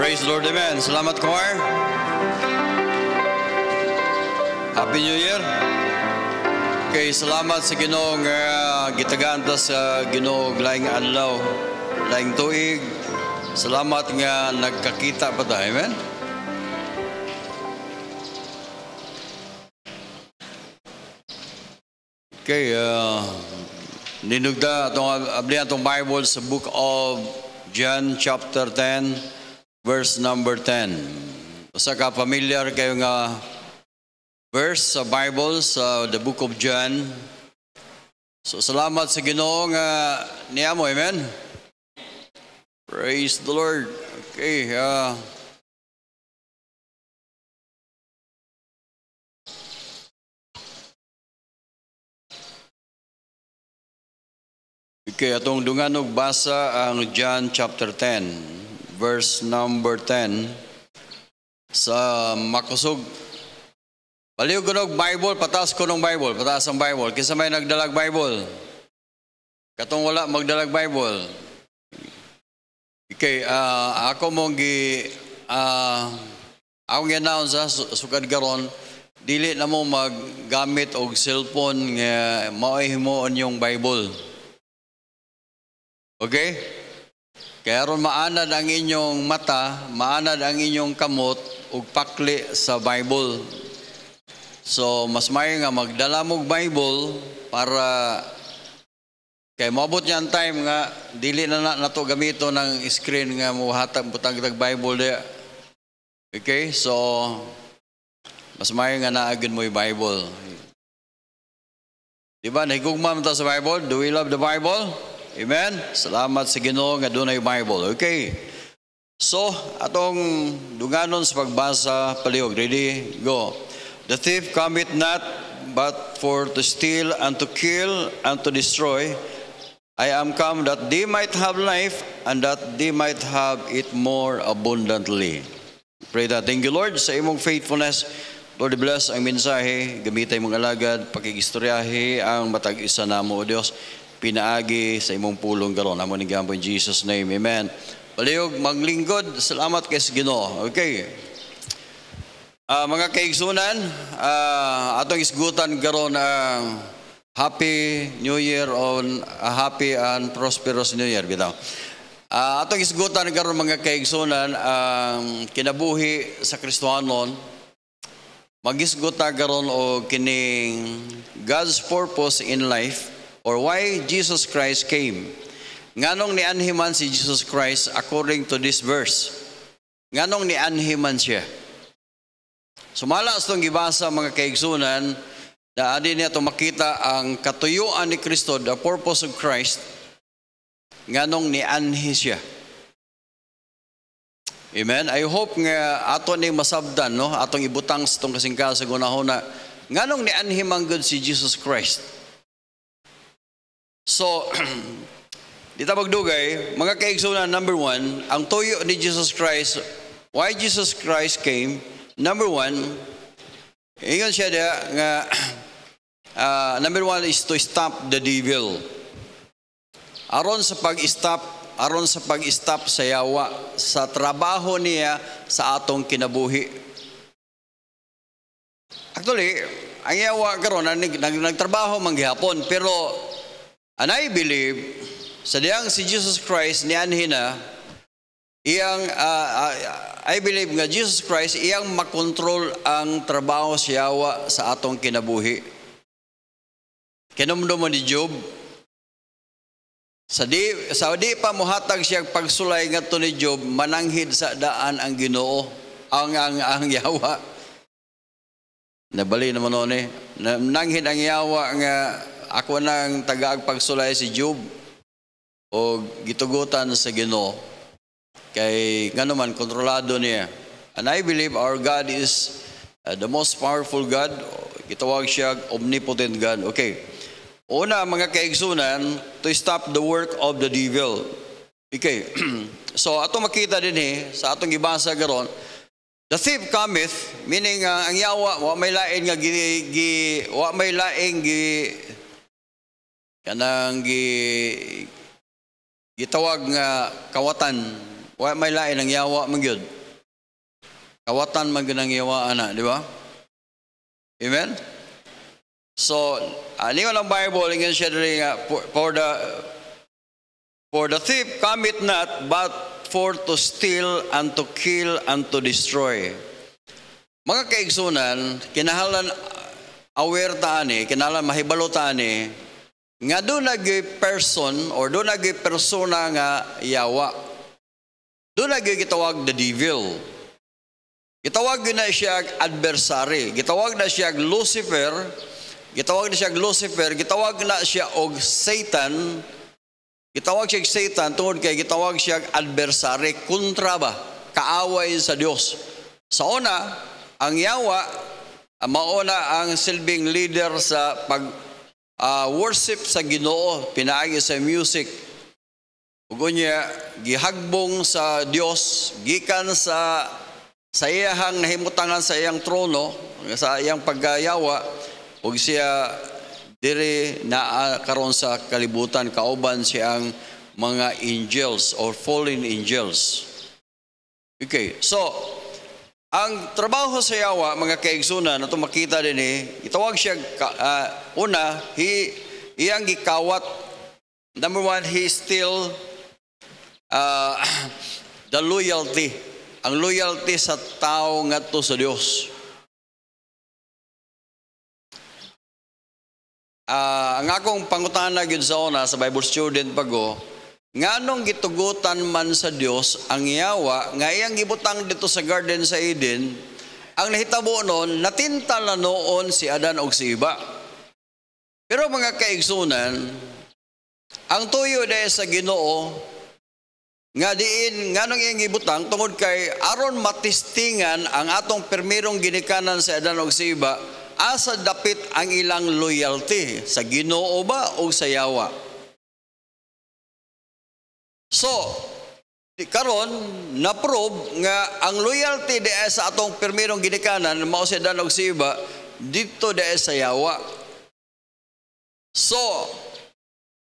Praise the Lord, amen. Salamat, choir. Happy New Year. Okay, salamat sa Ginoo nga gitagaan ta sa Ginoo laing adlaw, laing tuig. Salamat nga nagkakita pa ta, amen. Okay, ninugda atong ablihan atong Bible sa book of John chapter 10 verse number 10. Usa ka familiar kayo nga verse sa Bible sa the book of John. So salamat sa Ginoo nga niya mo, amen. Praise the Lord. Okay, okay, atong dunganog basa ang John chapter 10, verse number 10 sa makusog. Baliw ko ng Bible, pataas ko ng Bible, pataas ang Bible. Kinsa may nagdalag Bible? Katong wala magdalag Bible. Okay, ako mong akong i-announce sukad karon, dili na mo maggamit og cellphone nga mao'y himuon yung Bible. Okay? Kaya ron maanad ang inyong mata, maanad ang inyong kamot ug pakli sa Bible. So, mas may nga magdala mong Bible para kay moabot niya ang time nga dili na nato gamito ng screen nga muhatag butang Bible dia. Okay? So, mas may nga naagin mo yung Bible. Diba? Nahigugma mo ta sa Bible? Do we love the Bible? Amen? Salamat sa Ginoo nga doon ay Bible. Okay. So, atong dunganon sa pagbasa palihog. Ready? Go. The thief cometh not but for to steal and to kill and to destroy. I am come that they might have life and that they might have it more abundantly. Pray that. Thank you, Lord, sa imong faithfulness. Lord, bless ang mensahe. Gamitay mong alagad. Pakigistoryahe ang matag isa namo, O Diyos. Pinaagi sa imong pulong karon. Amo ni gampo in Jesus name. Amen. Palihog maglingkod. Salamat kay Ginoo. Okay. Mga kaigsunan, atong isgutan karon ang Happy New Year on a happy and prosperous New Year bitaw. Atong isgutan karon mga kaigsunan ang kinabuhi sa Kristohanon. Magisguta karon og kining God's purpose in life. Or why Jesus Christ came. Nganong nianhiman si Jesus Christ according to this verse? Nganong nianhiman siya? Sumala sa itong gibasa mga kaigsunan na adin niya itong makita ang katuyuan ni Kristo, the purpose of Christ, nganong nianhi siya. Amen? I hope nga ato ni masabdan, no? Atong ibutang sa itong kasingkal sa gunahon na nganong nianhiman good si Jesus Christ. So, di ta magdugay, mga kaigsunan, number one, ang tuyo ni Jesus Christ, why Jesus Christ came, number one, ingon siya nga, number one is to stop the devil. Aron sa pag-stop sa yawa, sa trabaho niya sa atong kinabuhi. Actually, ang yawa karon nagtrabaho manggihapon, pero and I believe, sa diyang si Jesus Christ nianhin na, I believe nga Jesus Christ, iyang makontrol ang trabaho siyawa sa atong kinabuhi. Kinumdo mo ni Job, sa di pa muhatag siyang pagsulay nga to ni Job, mananghid sa daan ang Ginoo, ang yawa. Nabali naman noon nananghid ang yawa nga, ako nang tagaag pagsulay si Job o gitugutan sa Ginoo kay ngano man kontrolado niya. And I believe our God is the most powerful God. Gitawag siya omnipotent God. Okay. Una mga kaigsunan, to stop the work of the devil. Okay. So ato makita din sa atong gibasa karon, the thief cometh, meaning ang yawa wa may lain nga wa may laing kanang gitawag nga kawatan Wa may lain ang yawa man gyud. Kawatan man gyud ang yawa ana, di ba? Amen. So, lingon ang Bible ingin siya diri nga for the thief cometh not but for to steal and to kill and to destroy. Mga kaigsunan, kinahanglan aware ta ani, kinahanglan mahibalo ta ani nga do nagay person or do nagay persona nga yawa. Do nagay gitawag the devil. Gitawag na siya adversary. Gitawag na siya Lucifer. Gitawag na siya Lucifer. Gitawag na siya og Satan. Gitawag siya Satan tungod kay gitawag siya adversary, kontra ba, kaaway sa Dios. Sa una, ang yawa mauna ang silbing leader sa pag worship sa Ginoo, pinaagi sa music. Ug unya gihagbong sa Dios gikan sa iyang nahimutangan sa iyang trono, sa iyang paggayawa, ug siya diri na karon sa kalibutan kauban siyang mga angels or fallen angels. Okay, so ang trabaho sa yawa, mga kaigsunan, na makita din itawag siya, una, iyang gikawat. Number one, he still the loyalty. Ang loyalty sa tao ngadto sa Dios. Ang akong pangutana gyud sa una sa Bible student pago, nganong gitugutan man sa Dios ang yawa nga iyang gibutang dito sa Garden sa Eden, ang nahitabo noon natintal na noon si Adan og si Eva. Pero mga kaigsunan, ang tuyo dahil sa Ginoo nga diin nganong iyang gibutang tungod kay aron matistingan ang atong permirong ginikanan sa Adan og si Eva, asa dapit ang ilang loyalty sa Ginoo ba o sa yawa. So, karon na-prove nga ang loyalty diay sa atong permirong ginikanan mao si Adan og si Eva dito diay sa yawa. So,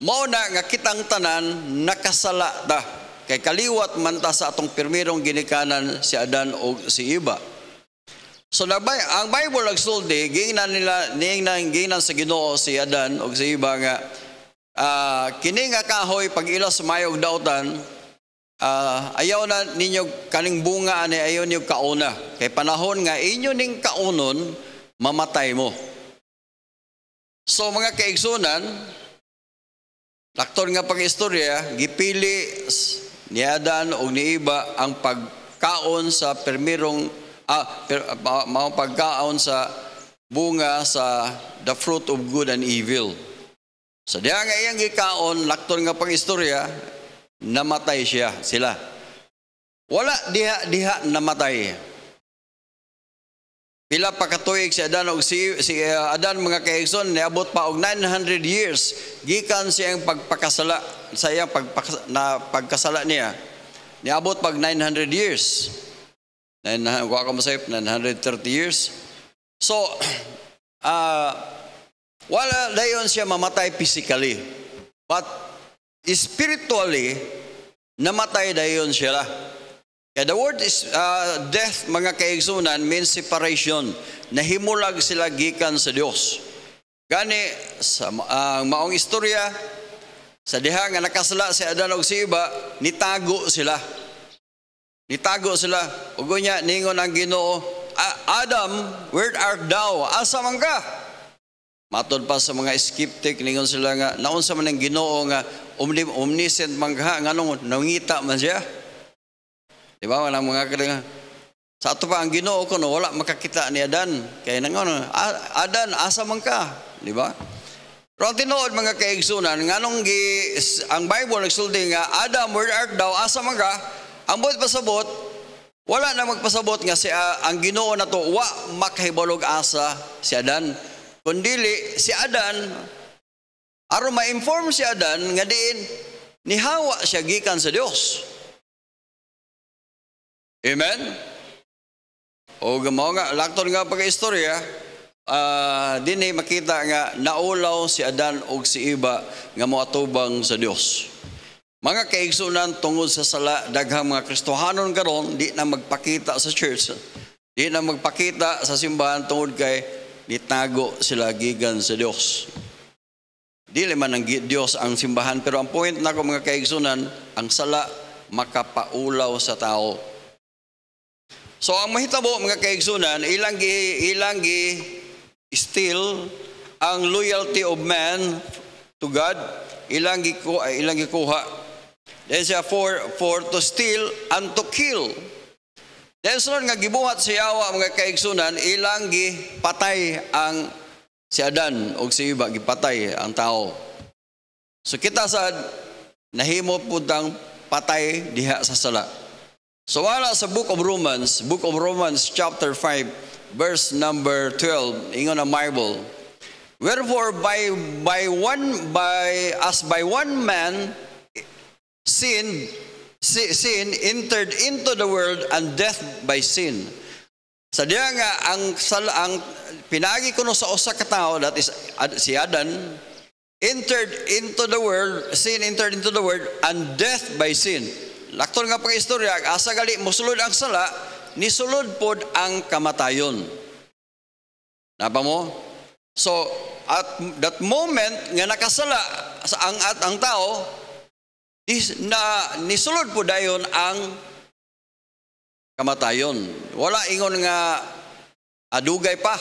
mao na nga kitang tanan nakasala ta. Kay kaliwat man ta sa atong permirong ginikanan si Adan o si Eva. So ang Bible nagsulti, giingnan sa Ginoo si Adan o si Eva nga kini nga kahoy pag ila sumayog dautan, ayaw na ninyo kaning bunga ani, ayaw niyo kauna. Kay panahon nga inyo ning kaunon, mamatay mo. So mga kaigsunan, lakton nga pag-istorya, gipili ni Adan o ni Eva ang pagkaon sa permirong pagkaon sa bunga sa the fruit of good and evil. So diha nga iyang gikaon, lakton nga pag-istorya, namatay sila. Wala diha namatay. Pila pa katuig si Adan og si Adan, mga kaigsoon, niabot pa og 900 years gikan siyang pagpakasala sa iyang pagkasala niya. Niabot pag 900 years. 930 years. So wala dayon siya mamatay physically, but spiritually namatay dayon siya. Kaya the word is death, mga kaigsunan, means separation. Nahimulag sila gikan sa Dios. Gani sa maong istorya, sa diha nga nakasala si Adan og si Eva, nitago sila. Nitago sila. Ugo niya, ningon ang Ginoo, Adam, where art thou? Asa man ka? Matod pa sa mga skeptic, ningon sila nga, naunsa man ang Ginoo nga omniscient man ka, nganong nangita man siya. Di ba? Walang mga kadang sa ato pa ang Ginoo ko, no, wala makakita ni Adan. Kaya nangon, Adan, asa man ka? Di ba? Pero ang tinuod, mga kaigsunan, nganong ang Bible nagsulti nga, Adam, where art thou? Asa man ka? Ang buot pasabot, wala na magpasabot nga ang Ginoo na to, wa makahibalog asa si Adan. Kundili, si Adan, aron ma-inform si Adan, nga diin, nihawa siya gikan sa Dios. Amen? O gamaw nga, lakton nga pag-istorya, din makita nga naulaw si Adan o si Eva nga moatubang sa Dios. Mga kaigsunan tungod sa sala, daghang mga Kristohanon karon di na magpakita sa church, di na magpakita sa simbahan tungod kay nitago sila gikan sa Dios. Dili man ang Dios ang simbahan, pero ang point nako mga kaigsunan, ang sala makapaulaw sa tao. So ang mahitabo mga kaigsunan, ilang gi still ang loyalty of man to God, ilang gikuha. Then siya for to steal and to kill. Then sunod nga gibuhat si Yawa mga kaigsunan, ilang gipatay ang si Adan o si Eva, gipatay ang tao. So kita sad nahimo pud ang patay diha sa sala. So wala sa Book of Romans chapter 5 verse number 12, ingon ang Bible. Wherefore by one man sin entered into the world, and death by sin. Sa diya nga ang pinagi kuno sa usa ka tawo, that is si Adan, entered into the world, and death by sin. Lakton nga pag-istorya, asa gali mosulod ang sala, nisulod pod ang kamatayon. Napa mo? So at that moment nga nakasala ang tao, nisulod po dayon ang kamatayon. Wala ingon nga adugay pa.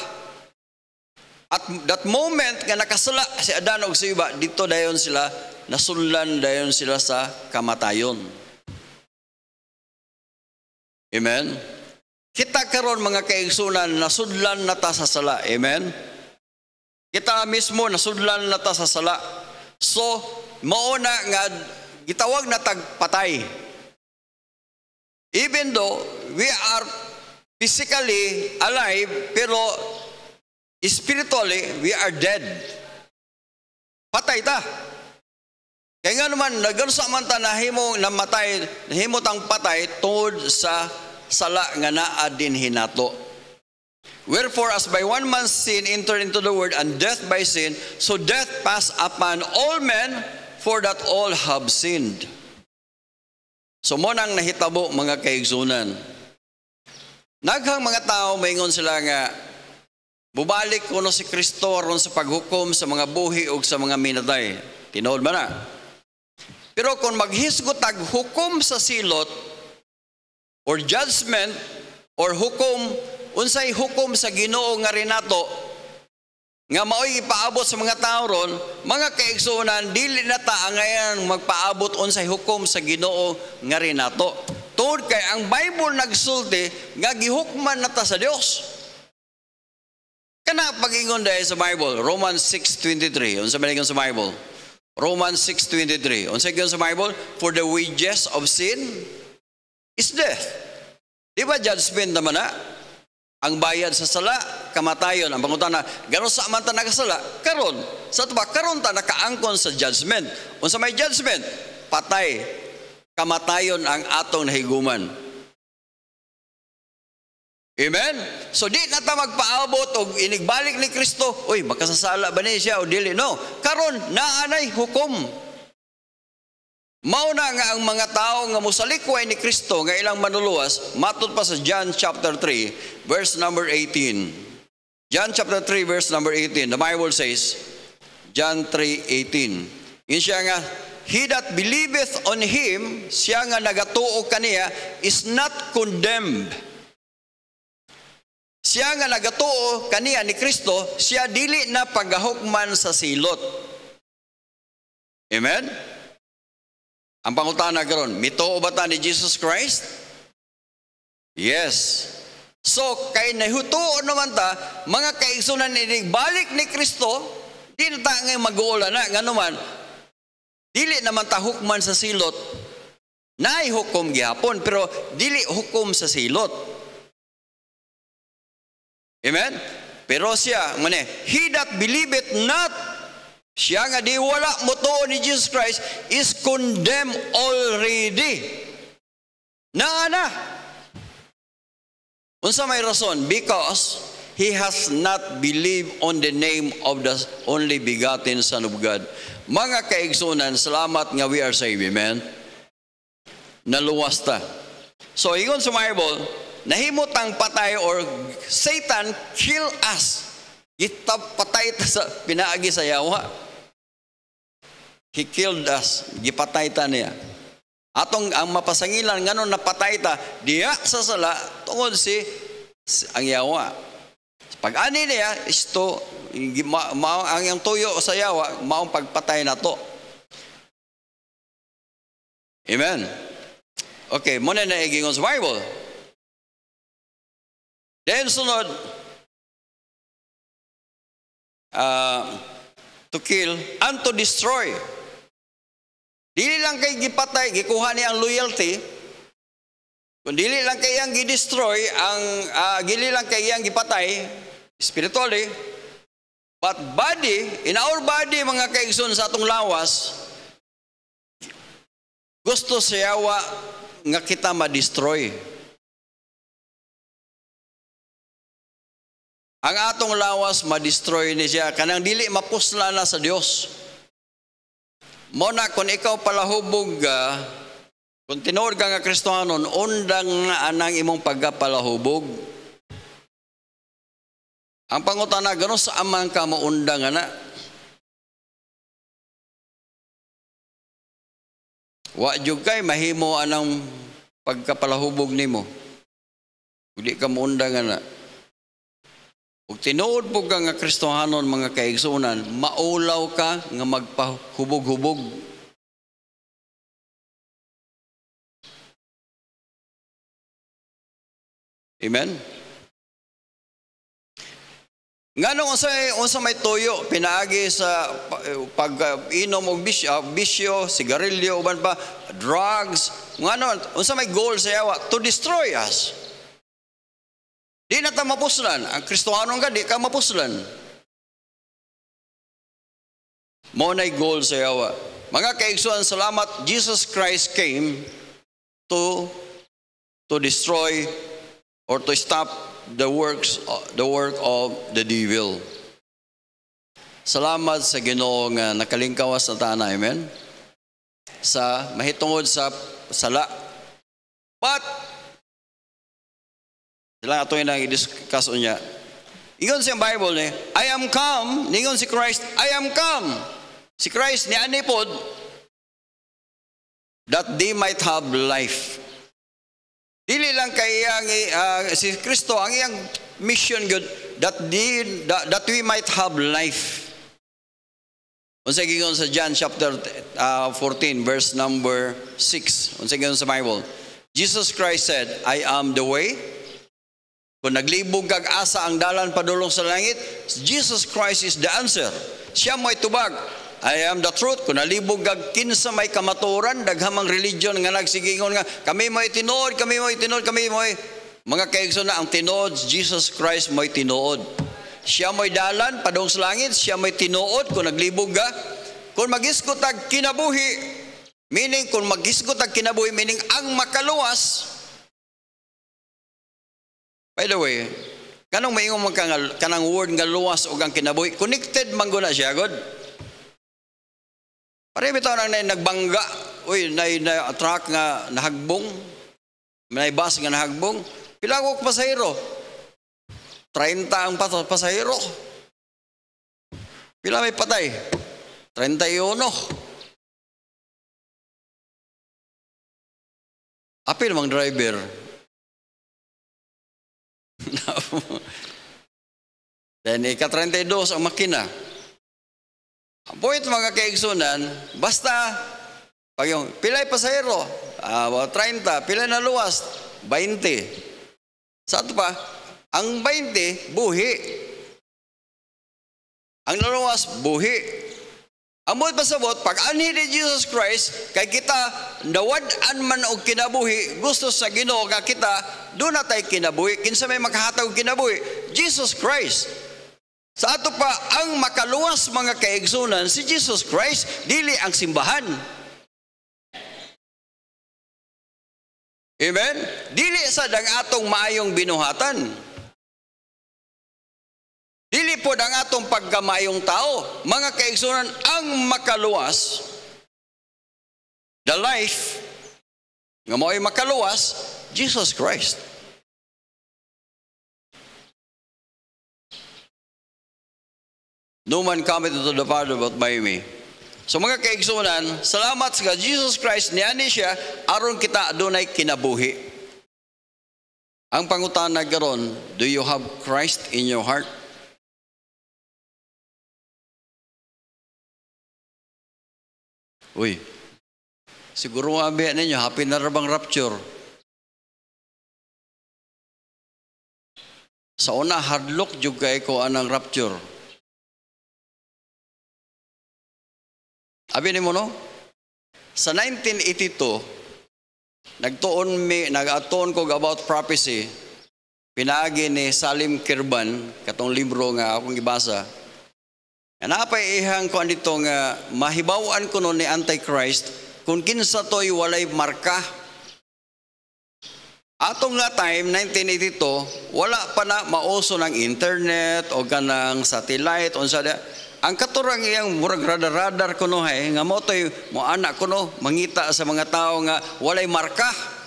At that moment nga nakasala si Adan og si Eva, dito dayon sila, nasunlan dayon sila sa kamatayon. Amen? Kita karon mga kaigsunan, nasudlan na ta sa sala. Amen? Kita mismo nasudlan na ta sa sala. So, mauna nga gitawag na tagpatay. Even though we are physically alive, pero spiritually we are dead. Patay ta. Kaya nga naman, nagano man ta nahimo namatay, nahimo tang patay tungod sa sala nga naa din hinato. Wherefore, as by one man's sin entered into the world, and death by sin, so death passed upon all men, for that all have sinned. So mo nang nahitabo mga kaigsunan. Naghang mga tao maingon sila nga bubalik kuno si Kristo aron sa paghukom sa mga buhi ug sa mga minatay. Tinuod ba na? Pero kung maghisgot tag hukom sa silot or judgment or hukom, unsay hukom sa Ginoo nga rinato nga mao'y ipaabot sa mga tao ron, mga kaigsunan, dili na ta ngayon magpaabot unsay hukom sa Ginoo nga rinato. Tungod kay ang Bible nagsulti nga gihukman na ta sa Dios. Kana pag-ingon dahil sa Bible, Romans 6:23. Unsa man sa Bible? Romans 6:23. Unsa gyud sa Bible? For the wages of sin is death. Di ba judgment naman na? Ang bayad sa sala, kamatayon. Ang pangutana, gano'n sa man ta nakasala? Karon. Sa tuba, karon ta nakaangkon sa judgment. Unsa may judgment? Patay. Kamatayon ang atong nahiguman. Amen? So di na ta magpaabot o inigbalik ni Kristo, uy, makasasala ba niya siya o dili? No. Karon, naanay hukom. Mauna nga ang mga tao nga musalikway ni Kristo nga ilang manuluwas, matud pa sa John chapter 3, verse number 18. John chapter 3, verse number 18. The Bible says, John 3:18. Yun siya nga, he that believeth on him, siya nga nagatuo kaniya, is not condemned. Siya nga nagatuo kaniya ni Kristo, siya dili na paghahukman sa silot. Amen? Ang pangutana karon, mituo ba ta ni Jesus Christ? Yes. So, kay nahutuo naman ta, mga kaigsunan balik ni Kristo, di na ta ngayon mag-uula na. Nga naman, dili naman ta hukman sa silot. Naay hukom gihapon, pero dili hukom sa silot. Amen? Pero siya, he that believeth not, siya nga di wala mo tuo ni Jesus Christ, is condemned already. Naana. Unsa may rason? Because he has not believed on the name of the only begotten Son of God. Mga kaigsunan, salamat nga we are saved. Amen? Naluwas ta. So, ingon sa Bible, nahimutang patay or Satan kill us. Patay ta sa pinaagi sa yawa. He killed us. Gipatay ta niya. Atong ang mapasangilan nganon napatay ta diya sa sala tungod si ang yawa. Pag ani niya isto ang yang tuyo sa yawa maong pagpatay na to. Amen. Okay, muna na igingon sa Bible. Then sunod to kill and to destroy. Dili lang kay gipatay, gikuha niya ang loyalty. Kung dili lang kay iyang gi-destroy, dili lang kay iyang gipatay, spiritually, but body, in our body, mga kaigsoon sa atong lawas, gusto siyawa nga kita ma-destroy. Ang atong lawas, ma-destroy ni siya, kanang dili mapusla na sa Dios. Muna, kung ikaw palahubog ka, kung tinuod ka nga Kristohanon, undang nga anang imong pagkapalahubog. Ang pangutana, gano'n sa amang ka maundang na? Wa jud kay mahimo anang pagkapalahubog nimo. Hindi ka maundang na. Kung tinuod po ka nga Kristohanon, mga kaigsunan, maulaw ka nga magpahubog-hubog. Amen? Nga nung unsa may toyo, pinaagi sa pag-inom og bisyo, sigarilyo, uban pa, drugs, nga nung unsa may goal sa yawa, to destroy us. Di na ta mapuslan. Ang Kristohanon ka, di ka mapuslan. Maunay goal sa yawa. Mga kaigsuan, salamat, Jesus Christ came to destroy or to stop the work of the devil. Salamat sa Ginoo nga nakalingkawas na tana, amen? Sa mahitungod sa sala. But sila ito yung nang-i-discuss niya. Ingon siyang Bible ni, I am come. Ningon si Christ, I am come. Si Christ ni anipod that they might have life. Dili lang kay si Kristo ang iyang mission good that we might have life. Unsa gingon sa John chapter 14 verse number 6. Unsa gingon sa Bible? Jesus Christ said, I am the way. Kung naglibog kag asa ang dalan padulong sa langit, Jesus Christ is the answer. Siya mo'y tubag. I am the truth. Kung nalibog kag kinsa may kamaturan, daghamang religion nga nagsigingon nga, kami mo'y tinuod, mga kaigsoon na ang tinuod, Jesus Christ mo'y tinuod. Siya mo'y dalan padulong sa langit, siya mo'y tinuod kung naglibog ka. Kung mag-isgot ag kinabuhi, meaning kung mag-isgot ag kinabuhi, meaning ang makaluwas. By the way, kanong maingon man kanang word nga luwas o ang kinabuhi, connected man guna siya, God. Pare bitaw nang nagbangga, na truck nga nahagbong, may bus nga nahagbong, pila ko pasahero? 30 ang pasahero. Pila may patay? 31. Apil mang driver. Then ika-32 ang makina. Ang point mga kaigsunan, basta pag yung pilay pasahero, 30, pilay na luwas, 20. Sa ito pa, ang 20, buhi. Ang naluwas, buhi. Ang mo't pasabot, pag anhi ni Jesus Christ, kay kita nawad-an man og kinabuhi, gusto sa Ginoo nga kita, doon na tayo kinabuhi. Kinsa may makahatag og kinabuhi? Jesus Christ. Sa ato pa, ang makaluwas mga kaigsunan, si Jesus Christ, dili ang simbahan. Amen? Dili sa dang atong maayong binuhatan. Dili po ang atong pagkamayong tao. Mga kaigsunan, ang makaluwas, the life, nga mo'y makaluwas, Jesus Christ. No man cometh to the Father but by me. So mga kaigsunan, salamat sa Jesus Christ, niani siya, aron kita adunay kinabuhi. Ang pangutana karon, do you have Christ in your heart? Uy, siguro abi ninyo, happy na rabang rapture. Sa una, hardlock jud kay ko anang rapture. Abi ni mo no? Sa 1982, nag-atuon ko about prophecy. Pinaagi ni Salim Kirban, katong libro nga akong gibasa. Napay ihang ko andito nga mahibawaan ko no ni Antichrist kung kinsa to'y walay marka. Atong nga time, 1982, wala pa na mauso ng internet o kanang satellite o sa ang katurang iyang murag radar ko no nga mo to'y mo anak ko no mangita sa mga tao nga walay marka.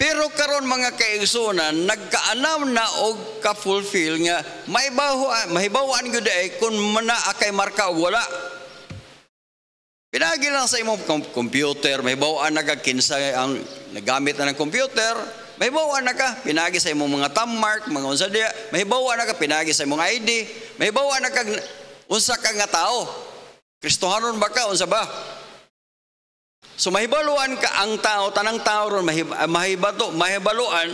Pero karon mga kaigsunan, nagkaanam na og ka-fulfill nga mahibawaan gyud ay kung mana akay marka o wala. Pinagi lang sa imong computer, mahibawaan na ka kinsa ang nagamit na ng computer, mahibawaan na ka, pinagi sa imong mga thumb mark, mga unsa diya, mahibawaan na ka, pinagi sa imong ID, mahibawaan na ka, unsa ka nga tao. Kristohanon ba ka, unsa ba? So mahibaluan ka ang tao, tanang tao ron mahibaluan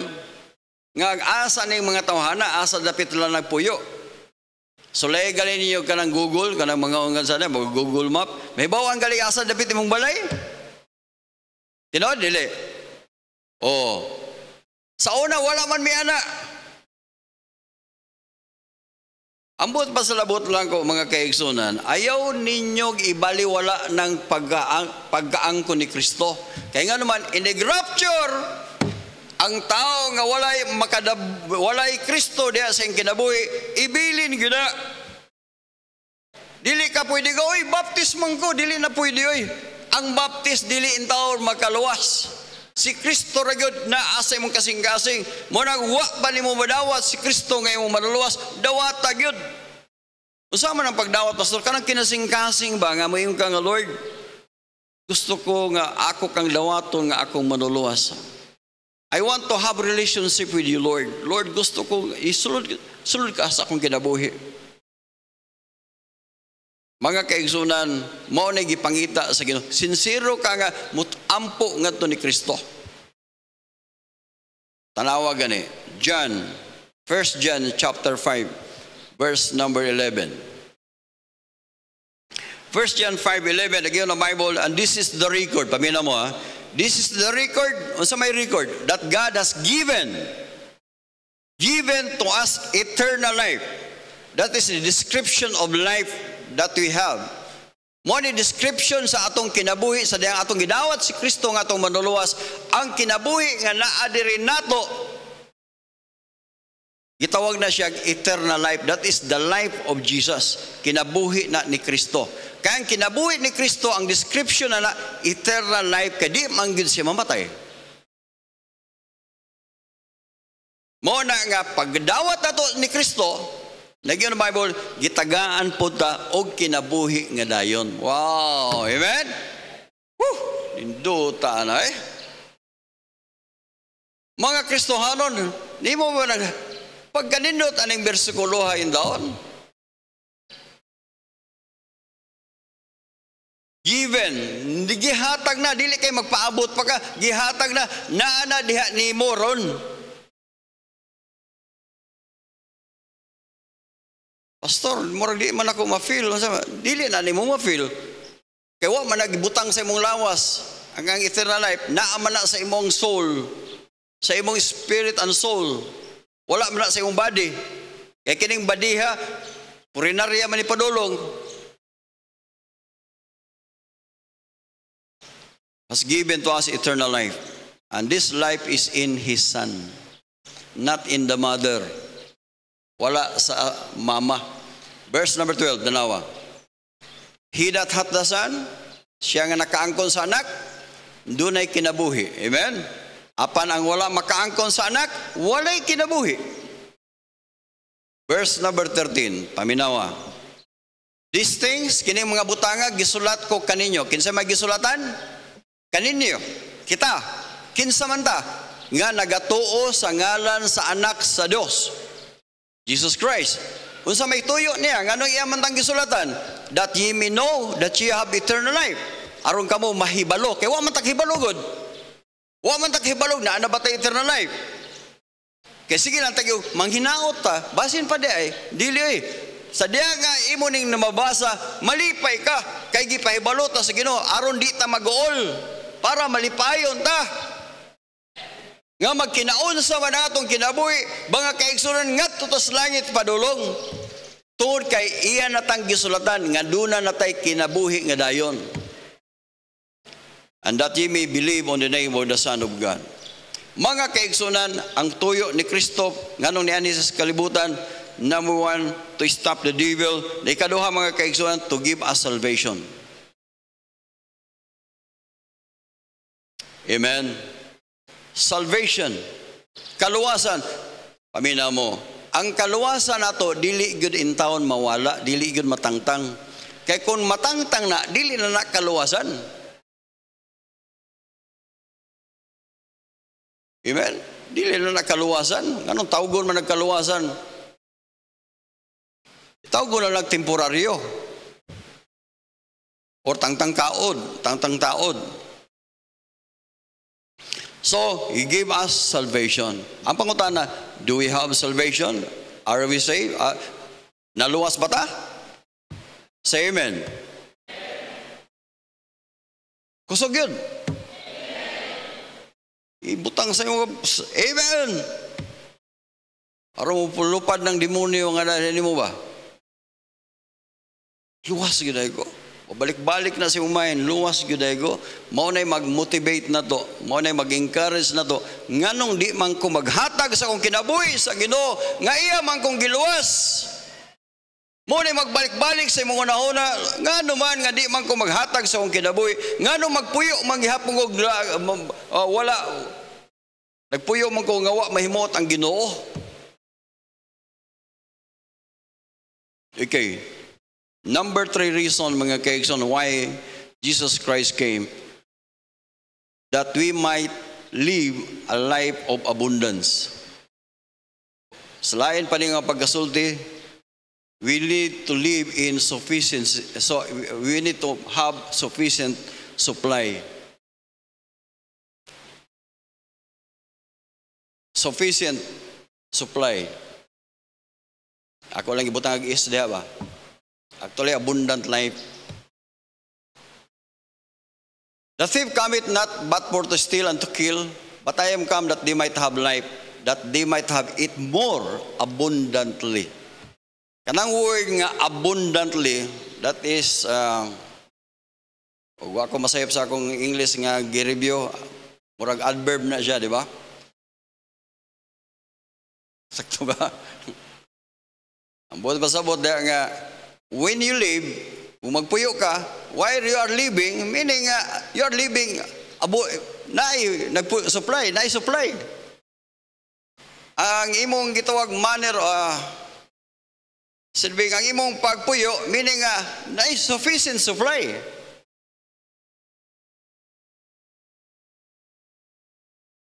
nga asa ning mga tawhana, asa dapit lang nagpuyo. So legal ninyo ka ng Google, ka ng mga ungan sana, mga Google Map, mahibaluan gali asa dapit imong balay. Tinood dili. Oh. Sa una wala man may ana. Ambot pa sa labot lang ko mga kaigsunan, ayaw ninyong ibaliwala ng pagkaang ko ni Kristo. Kaya nga naman, in the rapture, ang tao nga walay Kristo diya sa kinabuhi, ibilin gina. Dili ka pwede ka, oy, baptismang ko, dili na pwede, oy. Ang baptis, dili in taon makaluwas. Si Kristo ragyod na asay mong kasing-kasing. Mo nagwa ba ni mo madawat si Kristo ngayon mo maluluwas? Dawat tagyod. Usama ng pagdawat, pastor, kanang kinasing-kasing ba nga mo yung ka nga Lord? Gusto ko nga ako kang dawaton nga akong maluluwas. I want to have relationship with you, Lord. Lord, gusto ko isulod ka sa akong kinabuhi. Mga kaigsunan, mao na gipangita sa Ginoo. Sincero ka nga mutampo ngadto ni Kristo. Tanawa gani, John, 1 John chapter 5, verse number 11. 1 John 5:11, again na Bible, and this is the record. Pamina mo ha. This is the record, unsa may record? That God has given to us eternal life. That is the description of life that we have. Mo ni description sa atong kinabuhi sa diyang atong gidawat si Kristo nga atong manuluwas, ang kinabuhi nga naa diri nato gitawag na siya eternal life. That is the life of Jesus. Kinabuhi na ni Kristo. Kaya ang kinabuhi ni Kristo, ang description na eternal life, kaya di man gyud siya mamatay. Mo na nga pagdawat nato ni Kristo, nagyan ang Bible, gitagaan po ta og kinabuhi nga dayon. Wow! Amen? Woo! Linduta na eh. Mga Kristohanon, di mo ba pagkanindot aning bersikulo hain daon? Given, gihatag na, dili kay magpaabot pa ka, gihatag na, naana diha ni moron. Pastor, murag di man ako ma-feel. Dili na ni mo ma-feel. Kaya wa man nagibutang sa imong lawas. Ang eternal life, naaman na sa imong soul. Sa imong spirit and soul. Wala man na sa imong body. Kaya kining badiha, purinarya man ipadulong. Has given to us eternal life. And this life is in His Son. Not in the mother. wala sa mama. Verse number 12, danawa. He that hath the Son, siya nga nakaangkon sa anak, dunay kinabuhi. Amen? Apan ang wala makaangkon sa anak, walay kinabuhi. Verse number 13, paminawa. These things, kining mga butanga, gisulat ko kaninyo. Kinsa may gisulatan? Kaninyo. Kita. Kinsa man ta? Nga nagatuo sa ngalan sa anak sa Dios, Jesus Christ. Unsa may tuyo niya, nganong iya man tang gisulatan? That ye may know that ye have eternal life. Aron kamo mahibalo. Kaya wa man tak hibalogod. Wa man tak hibalog na ana batay eternal life. Kaya sige lang tagyo, manghinaot ta. Basin pa di ay. Dili ay. Sa diya nga imo ning namabasa, malipay ka. Kay gipahibalo ta sa Ginoo aron di ta mag-uol. Para malipayon ta. Nga magkinaon sa manatong kinabuhi, mga kaigsunan ngadto ta sa langit padulong. Tungod kay iya natang gisulatan nga duna natay kinabuhi nga dayon. And that ye may believe on the name of the Son of God. Mga kaigsunan, ang tuyo ni Kristo nganong niani sa kalibutan, number one, to stop the devil. Na ikaduha mga kaigsunan, to give us salvation. Amen. Salvation, kaluwasan. Pamina mo, ang kaluwasan nato dili gud in taon mawala, dili gud matangtang. Kay kung matangtang na, dili na kaluwasan. Amen? Dili na kaluwasan. Anong tawgon man nagkaluwasan? Tawgon na lang temporaryo. Or tangtang taod. So, He gave us salvation. Ang pangutana, do we have salvation? Are we saved? Naluwas ba ta? Say amen. Kusog yun. Ibutang sa iyo, amen. Araw mo pulupad ng demonyo nga nanin mo ba? Luwas giday ko. O balik-balik na si umayin, luwas giday ko. Mao na'y mag-motivate na to. Mao na'y mag-encourage na to. Nganong di man ko maghatag sa akong kinabuhi sa Ginoo, nga iya man kong giluwas. Mao na'y magbalik-balik sa imong una-una, ngano man nga di man ko maghatag sa akong kinabuhi. Nganong magpuyo manggihapon og wala. Nagpuyo man ko nga wa mahimot ang Ginoo. Okay. Number 3 reason, mga kaigsoon, why Jesus Christ came. That we might live a life of abundance. Selain pa nga pagkasulti, we need to live in sufficiency. So we need to have sufficient supply. Sufficient supply. Ako lang ibutang ag-is diha ba? Actually, abundant life. The thief cometh not but for to steal and to kill, but I am come that they might have life, that they might have it more abundantly. Kanang word nga abundantly, that is, ako masayap sa akong English nga gi-review, murag adverb na siya, di ba? Sakto ba? Ang buot pasabot dahil nga, when you live, kung magpuyo ka, while you are living, meaning you are living, supply. Ang imong gitawag manner, silbing, ang imong pagpuyo, meaning sufficient supply.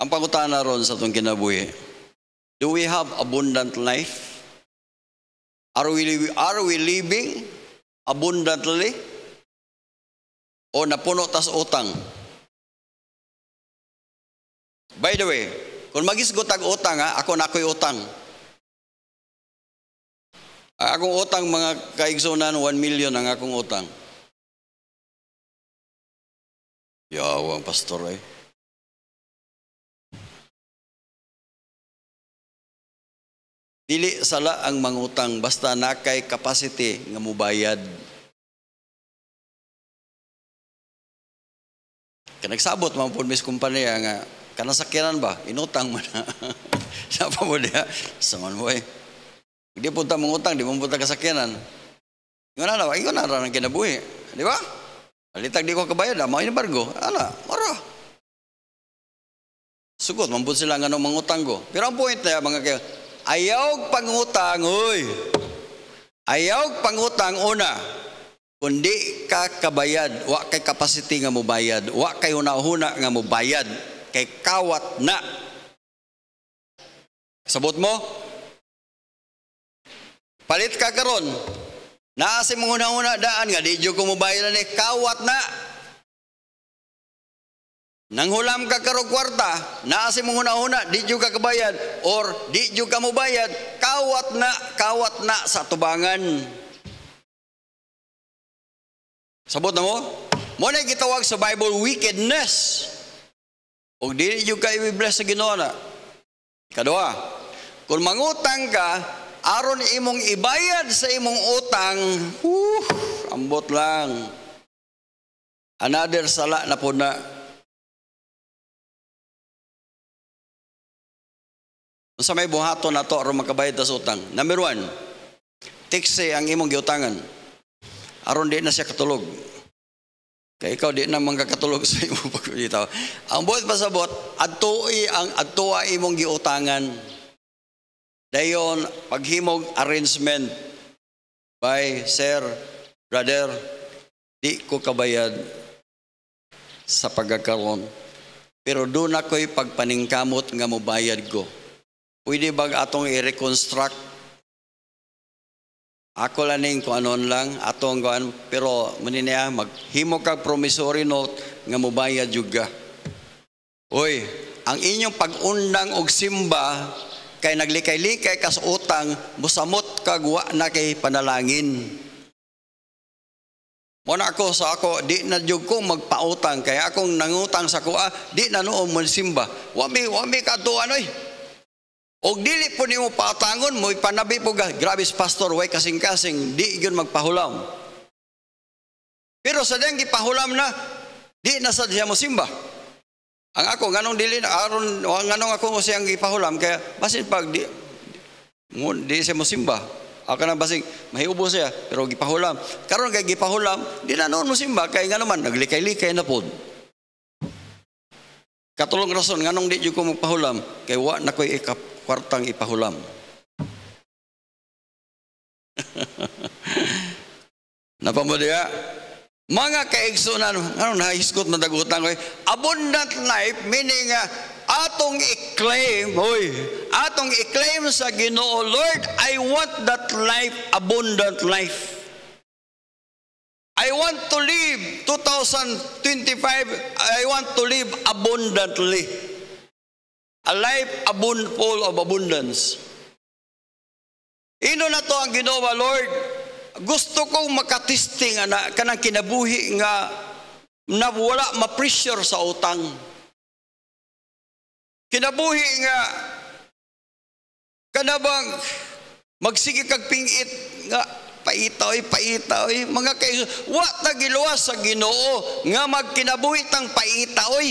Ang pangutana ron sa itong kinabuhi, do we have abundant life? Are we living abundantly? O napuno tas utang? By the way, kung magisgot ang utang, ako na ako'y utang. Akong utang, mga kaigsunan, 1 million ang akong utang. Yawang pastor eh. Dili sala ang mangutang basta nakay capacity nga mubayad. Kanagsabot man pud mis kumpanya nga kanang sakyanan ba inutang man na. Sa pa mo diha sa man boy. Di punta mangutang, di mo punta kasakyanan. Ingon na rin ang kinabuhi. Di ba? Alitag di ko kabayad, mga embargo. Mara. Sugot, mambut sila nga nung mangutang ko. Pero ang point na mga kayo, ayaw pangutang, uy. Ayaw pangutang una. Kundi ka kabayad, wa kay capacity nga mo bayad, wa kay hunahuna nga mo bayad, kay kawat na. Sabot mo? Palit ka karon. Naasi mong hunahuna daan nga, di ko mo bayad ni kawat na. Nang hulam ka karong kwarta, naasi mong hunahuna, di ka kabayad, or di ka mo bayad, kawat na sa tubangan. Sabot na mo? Muna gitawag sa Bible wickedness. O di ka i-bless sa Ginoo na. Kadua, kung mangutang ka, aron imong ibayad sa imong utang, ambot lang. Another sala na po na. Sa may buhaton na to, aron makabayad sa utang. Number 1, tikse ang imong giutangan. Aron di na siya katulog. Kaya ikaw di na magkakatulog sa imong pagkita. Ang buot pasabot, adtua imong giutangan. Dayon, paghimog arrangement by sir, brother, di ko kabayad sa pagkakaroon. Pero doon ako'y pagpaningkamot nga mobayad ko. Pwede ba atong i-reconstruct? Ako laning kung anon lang, atong kuan, pero maniniya, maghimo kag promissory note nga mobayad juga. Uy, ang inyong pag-undang og simba, kay naglikay-likay kas utang, musamot kag wa na kay panalangin. Muna ako sa ako, di na jud ko magpautang, kaya akong nangutang sa kuha, di na noon mo simba. Wami ka tuan, oy. Og dili po nimo pautangon mo, ipanabi po ka, grabe pastor, way kasing-kasing, di yun magpahulam. Pero sa diyang gipahulam na, di na sa diya mo simba. Ang ako, nganong dili na, nganong ako siyang gipahulam, kaya basin pag di siya mo simba. Ako na basing, mahiubo siya, pero gipahulam. Karon kay gipahulam, di na noon mo simba, kaya nga naman, naglikay-likay na po. Katulong rason, nganong di ko magpahulam, kaya wa na ko'y kwartang ipahulam. Napamudya? Mga kaigsunan, anong nahiskot na dagutan ko, abundant life, meaning atong i-claim sa Ginoo, Lord, I want that life, abundant life. I want to live 2025, I want to live abundantly. A life full of abundance. Ino na to ang Ginoo, Lord. Gusto kong makatisting na kanang kinabuhi nga na wala ma-pressure sa utang. Kinabuhi nga kanabang magsige kag pingit nga paitaw, mga kayo, wa ta giluwas sa Ginoo nga magkinabuhi tang paitaw.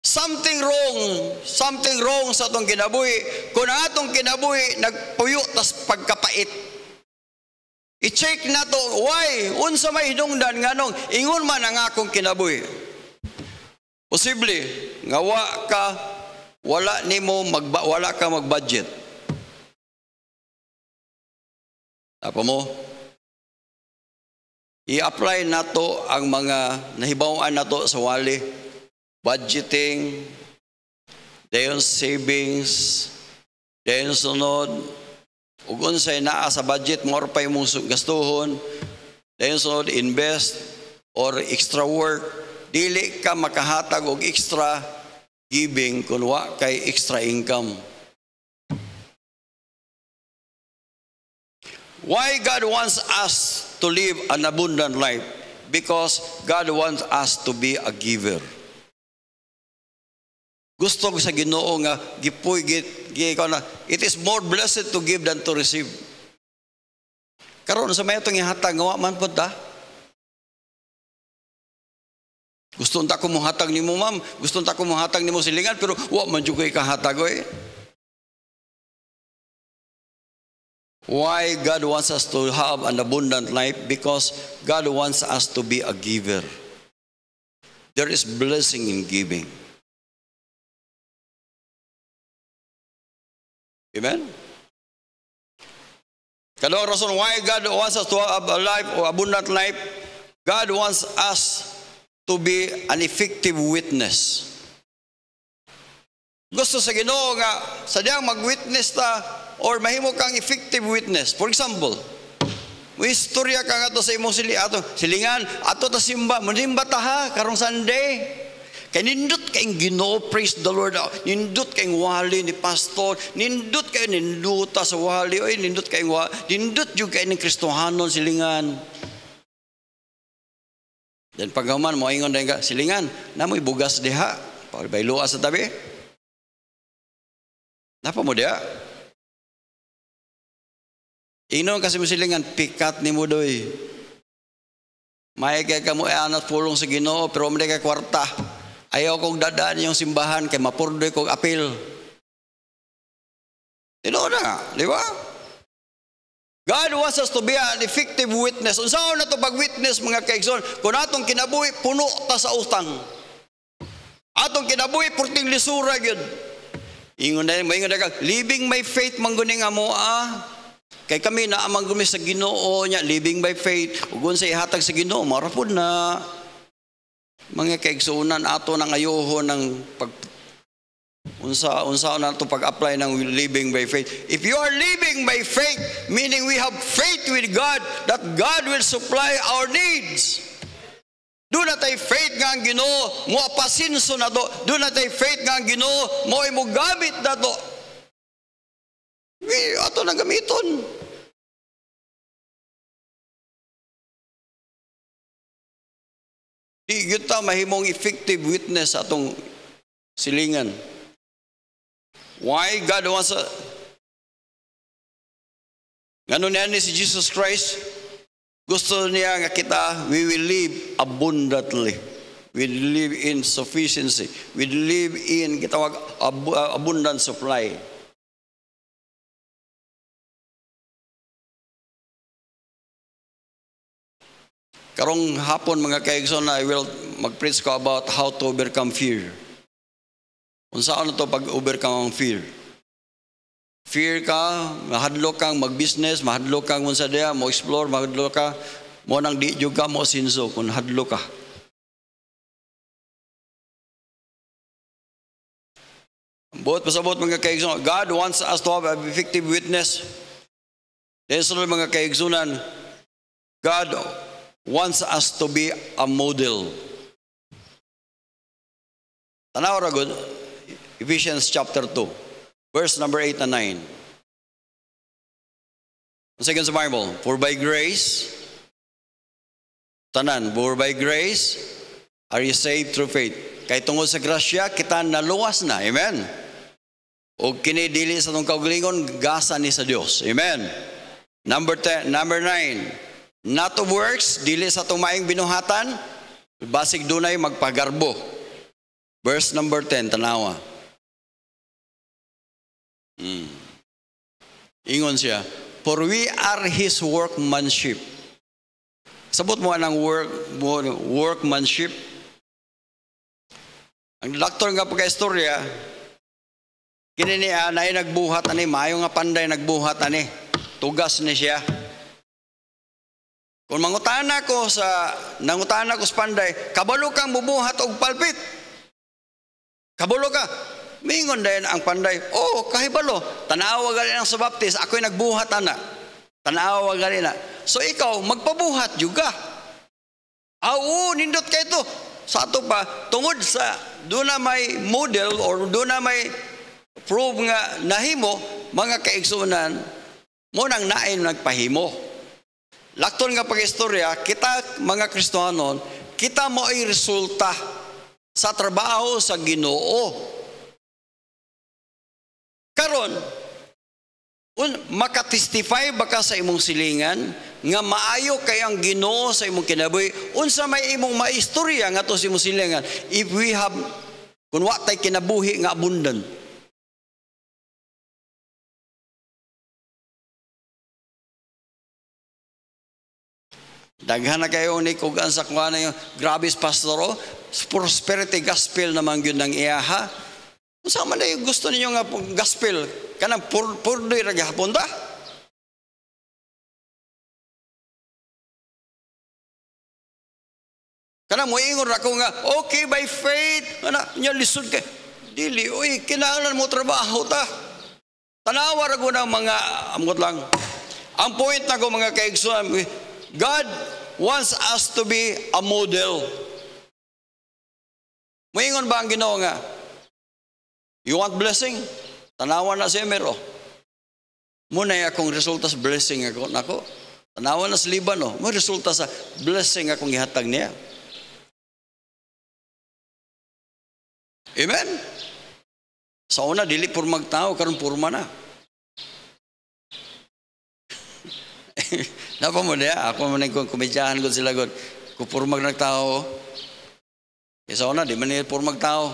Something wrong sa atong kinabuhi. Kung atong kinabuhi nagpuyo tas pagkapait. I-check na to, why? Unsa may hinungdan nganong ingon man ang akong kinabuhi. Posible nga wala ka mag-budget. Apa mo? I-apply na to ang mga nahibawan na to sa wali. Budgeting, dayon savings, dayon sunod, ug unsay naa sa budget mo pa imong gastuhon, dayon sunod invest or extra work, dili ka makahatag og extra giving kun wa kay extra income. Why God wants us to live an abundant life? Because God wants us to be a giver. Gusto ko sa Ginoo nga it is more blessed to give than to receive. Karon sa may itong ihatag nga man pud ta. Gusto ta ko mohatag nimo ma'am, gusto ta ko mohatag nimo silingan, pero wa man jud kay kahatag oy. Why God wants us to have an abundant life? Because God wants us to be a giver. There is blessing in giving. Amen? Kadang rason why God wants us to have a life or abundant life, God wants us to be an effective witness. Gusto sa Ginoo nga sadyang mag-witness ta or mahimo kang effective witness. For example, may istorya ka nga to sa imong silingan, ato ta simba, manimba ta ha, karong Sunday. Kay nindot kayong Ginoo, praise the Lord. Nindot kayong wali ni pastor, nindot kayo ninduta sa wali, oy nindot kayong wali, nindot yung kayo ng Kristohanon silingan. Then pagkaman mo ingon dahil ka, silingan, namoy bugas diha, pagbayloa sa tabi. Napa mo diha? Inon kasi mo silingan, pikat ni mo doy. May kay ka mo anat pulong sa Ginoo, pero may kay kwarta. Ayaw kong dadaan yung simbahan kay mapurdoy kong apil. Ino na, di ba? God wants us to be an effective witness. Unsaon na to pag-witness mga kaigsoon? Kung atong kinabuhi, puno ta sa utang. Atong kinabuhi, purting lisura yun. Ingon na living by faith mangguning amo Kay kami na amang gumi sa Ginoo niya, living by faith. Ugon sa ihatag sa Ginoo, marapod na. Mga kaigsunan ato ng ayoho ng unsa na ito pag-apply ng living by faith. If you are living by faith, meaning we have faith with God that God will supply our needs. Doon na tayo faith nga ang Ginoo, mo apasinso na to. Doon na tayo faith nga ang Ginoo, mo imugamit na to. Ato na gamiton. Di yun ta mahimong effective witness atong silingan. Why God wants Ngano niya ni si Jesus Christ? Gusto niya nga kita, we will live abundantly. We live in sufficiency. We live in gitawag abundant supply. Karong hapon mga kaigsoon, I will mag-preach ko about how to overcome fear. Unsaon na to pag overcome ang fear? Fear ka, mahadlok kang mag-business, mahadlok kang unsa diya, mo explore, mahadlok ka, mo nang di jud ka mo sinso kung hadlok ka. Buot pasabot mga kaigsoon, God wants us to have an effective witness. Dahil sunod mga kaigsunan, God wants us to be a model. Tanaw ra gud Ephesians chapter 2, verse number 8 and 9. Once again sa Bible, for by grace, tanan, for by grace are you saved through faith. Kay tungod sa grasya, kita naluwas na. Amen. O kinidili sa itong kaugalingon, gasa ni sa Dios. Amen. Number 9. Not of works, dili sa tumaing binuhatan, basig dunay magpagarbo. Verse number 10, tanawa. Ingon siya, for we are His workmanship. Sabot mo anang workmanship. Ang doktor nga pagka-istorya, kini niya na nagbuhat ani, maayo nga panday nagbuhat ani, tugas ni siya. Kung nangutana ko sa panday, kabalo kang bubuhat og palpit. Kabalo ka. Mingon din ang panday, oh, kahibalo. Tanawa gali ang sa baptist, ako'y nagbuhat ana. Tanawa gali na. So ikaw, magpabuhat juga. Nindot kayo to. Sa ato pa, tungod sa, doon na may model or doon na may prove nga nahimo, mga kaigsunan, mo nang nain nagpahimo. Lakton nga pag-istorya, kita mga Kristohanon, kita mo ay resulta sa trabaho sa Ginoo. Karon, Makatestify ba ka sa imong silingan nga maayo kay ang Ginoo sa imong kinabuhi? Unsa may imong maistorya nga to sa imong silingan if we have kun wa tay kinabuhi nga abundant? Daghan na kayo ni kugan sa kuha na yung grabis pastoro, prosperity gospel naman yun ng iyaha. Unsa man na yung gusto ninyo nga gospel? Kanang purdoy ra gihapon ta? Kanang moingon ra ko nga, okay by faith, ana nya lisod kay dili oy kinahanglan mo trabaho ta. Tanawa ra ko ng mga amot lang. Ang point na ko mga kaigsuhan, God wants us to be a model. Moingon ba ang Ginoo nga? You want blessing? Tanawa na si Emero. Muna akong resulta sa blessing ako. Nako, tanawa na sa Libano. Mo resulta sa blessing akong ihatag niya. Amen? Sa una, dili purmag tao, karon purma na. Napa mo niya? Ako mo na kung kumedyahan ko sila ko. Kung purmag ng tao, sa una, di man niya purmag tao.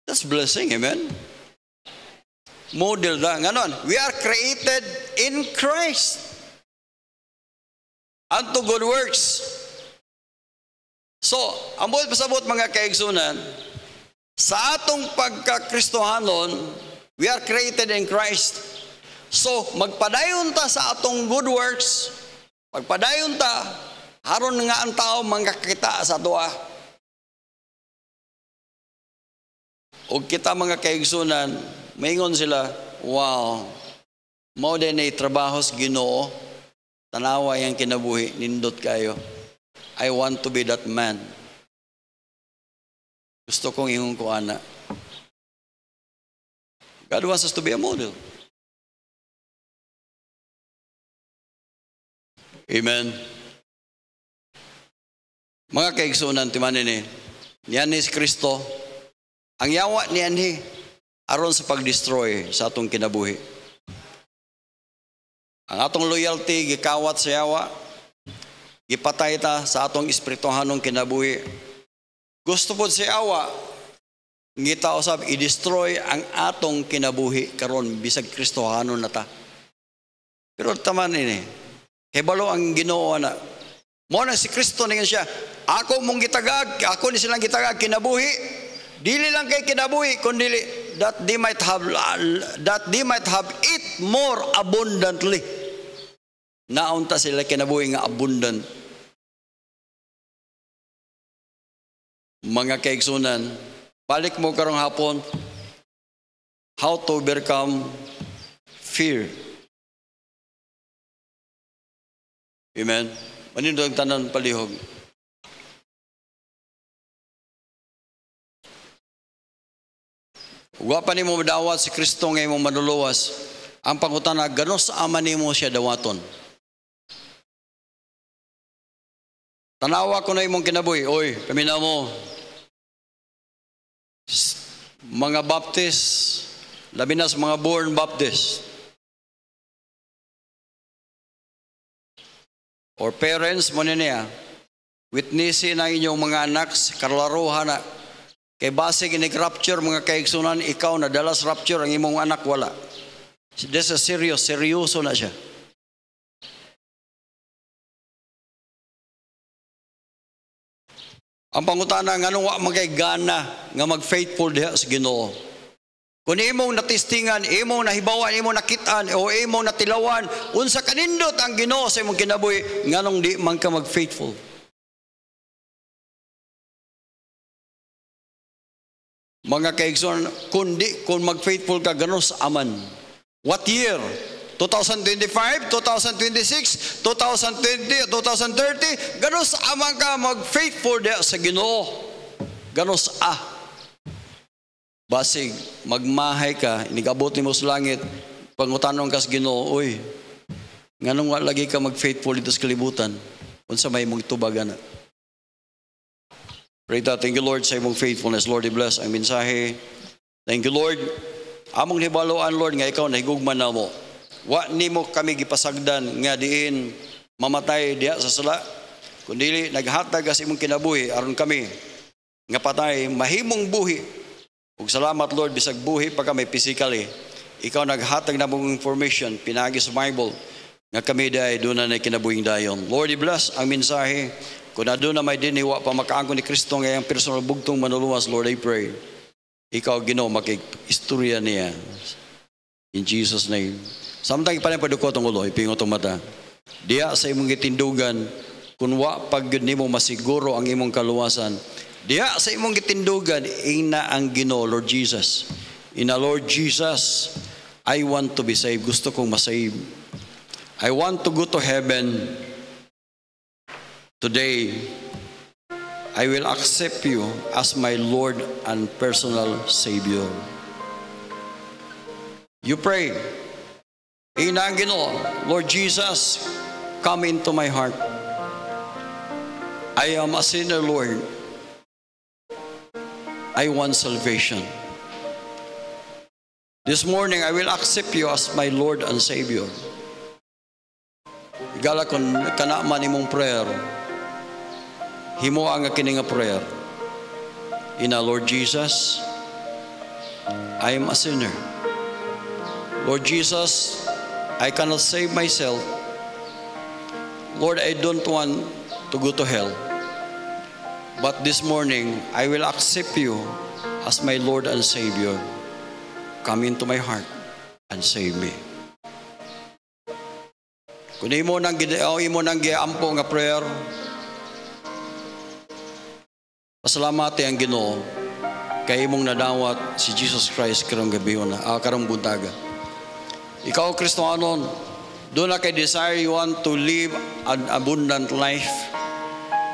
That's blessing, amen? Model da. Ganon, we are created in Christ unto good works. So, ang buot pasabot mga kaigsunan, sa atong pagkakristohanon, we are created in Christ. So, magpadayon ta sa atong good works, magpadayon ta, haron nga ang tao mangkakita sa doa. O kita mga kaigsunan, maingon sila, wow, mao din ay trabaho sa Ginoo, tanawa yang kinabuhi, nindot kayo. I want to be that man. Gusto kong ingon ko ana. God wants us to be a model. Amen. Mga kaigsunan, timanin niyan ni Kristo, ang yawa niyan aron sa pag-destroy sa atong kinabuhi. Ang atong loyalty gikawat sa yawa, gipatay ta sa atong espirituhanong kinabuhi. Gusto pod si yawa ngita usab i-destroy ang atong kinabuhi karon bisag Kristohanon na ta. Pero taman hebalo ang Ginoo na. Mo na si Kristo ningen siya. Ako mong gitagag, ako ni silang gitagag kinabuhi. Dili lang kay kinabuhi kundi that they might have it more abundantly. Naunta sila kinabuhi nga abundant. Mga kaigsunan, balik mo karong hapon, how to overcome fear. Amen. Manin ang tanan palihog. Wa pa nimo madawat si Kristo nga imong manuluwas. Ang pangutana, ganos ama nimo siya dawaton. Tanawa ko na imong kinabuhi. Oy, paminaw mo. Mga Baptist, labi na sa mga born Baptist. Or parents mo niya, witnessin na inyong mga anak, karlaruhan na. Kay base ginig-rapture mga kaigsunan, ikaw na dalas rapture, ang imong anak wala. This is serious, seryoso na siya. Ang pangutana, nganong wa magay-gana nga mag-faithful diha sa Ginoo. Kung imong natistingan, imong nahibawan, imong nakitaan, o imong natilawan, unsa kanindot ang Ginoo sa imong kinabuhi, nganong di man ka mag-faithful. Mga kaigsoon, kung mag-faithful ka, ganos aman. What year? 2025, 2026, 2020, 2030, ganos aman ka mag-faithful sa Ginoo. Ganos Basig, magmahay ka, inigabot ni mo sa langit, pangutanong ka sa Ginoo, oy, nganong lagi ka mag-faithful dito sa kalibutan? Unsa may mong tubagan na. Pray that. Thank you, Lord, sa imong faithfulness. Lord, i-bless ang mensahe. Thank you, Lord, Among hibaluan, Lord, nga ikaw nahigugman na mo. Wa nimo kami gipasagdan nga diin mamatay diha sa sala. Kundi naghatag sa imong kinabuhi aron kami nga patay mahimong buhi. Ug salamat, Lord, bisag buhi pa kami physically. Ikaw naghatag na mong information pinagi sa Bible nga kami dai doon na kinabuhing dayon. Lord, i-bless ang mensahe. Kung na doon na may diniwa pa makaangkon ni Kristo ngayong personal bugtong manuluwas, Lord, I pray. Ikaw, Ginoo, makik-istorya niya. In Jesus' name. Samtang ipanay-padukot ang ulo, ipingot ang mata. Diya sa imong gitindugan, kung wa pag nimo masiguro ang imong kaluwasan, diya sa imong gitindugan, ina ang Ginoo, Lord Jesus. Ina, Lord Jesus, I want to be saved. Gusto kong masave. I want to go to heaven. Today, I will accept you as my Lord and personal Savior. You pray. Ina ang Ginoo, Lord Jesus, come into my heart. I am a sinner, Lord. I want salvation. This morning, I will accept you as my Lord and Savior. Igala kon kanaaman imong prayer. Himo ang kining prayer. Ina, Lord Jesus, I am a sinner. Lord Jesus, I cannot save myself. Lord, I don't want to go to hell. But this morning, I will accept you as my Lord and Savior. Come into my heart and save me. Kung imo nang giampo nga prayer, pasalamati ang Ginoo kay imong nadawat si Jesus Christ karong gabi karong buntaga. Ikaw, Kristohanon, do na kay desire you want to live an abundant life.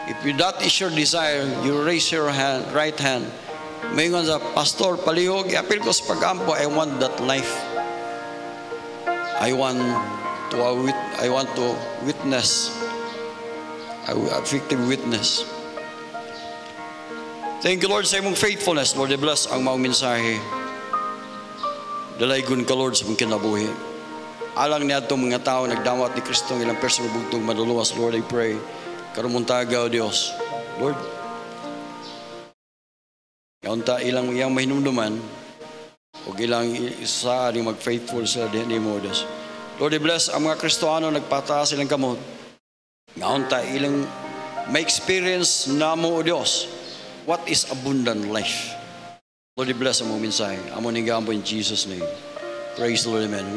If that is your desire, you raise your hand, right hand. Mayingon sa Pastor Palihog, apil ko sa pagampo, I want that life. I want to witness, a effective witness. Thank you, Lord, sa imong faithfulness. Lord, I bless ang maong mensahe. Dalaygon ka, Lord, sa mong kinabuhi. Alang niya itong mga tao nagdawat ni Kristo ng ilang personal bugtong manuluwas, Lord, I pray. Karumuntaga, O Diyos. Lord, kaunta ilang iyang mahinumduman, o ilang isa rin mag-faithful sila din mo, Diyos. Lord, I bless ang mga Kristohano nagpataas silang kamot. Kaunta ilang may experience na mo, O Diyos. What is abundant life? Lord, I bless ang mga mensahe. Amo ni Gambo in Jesus' name. Praise the Lord, amen.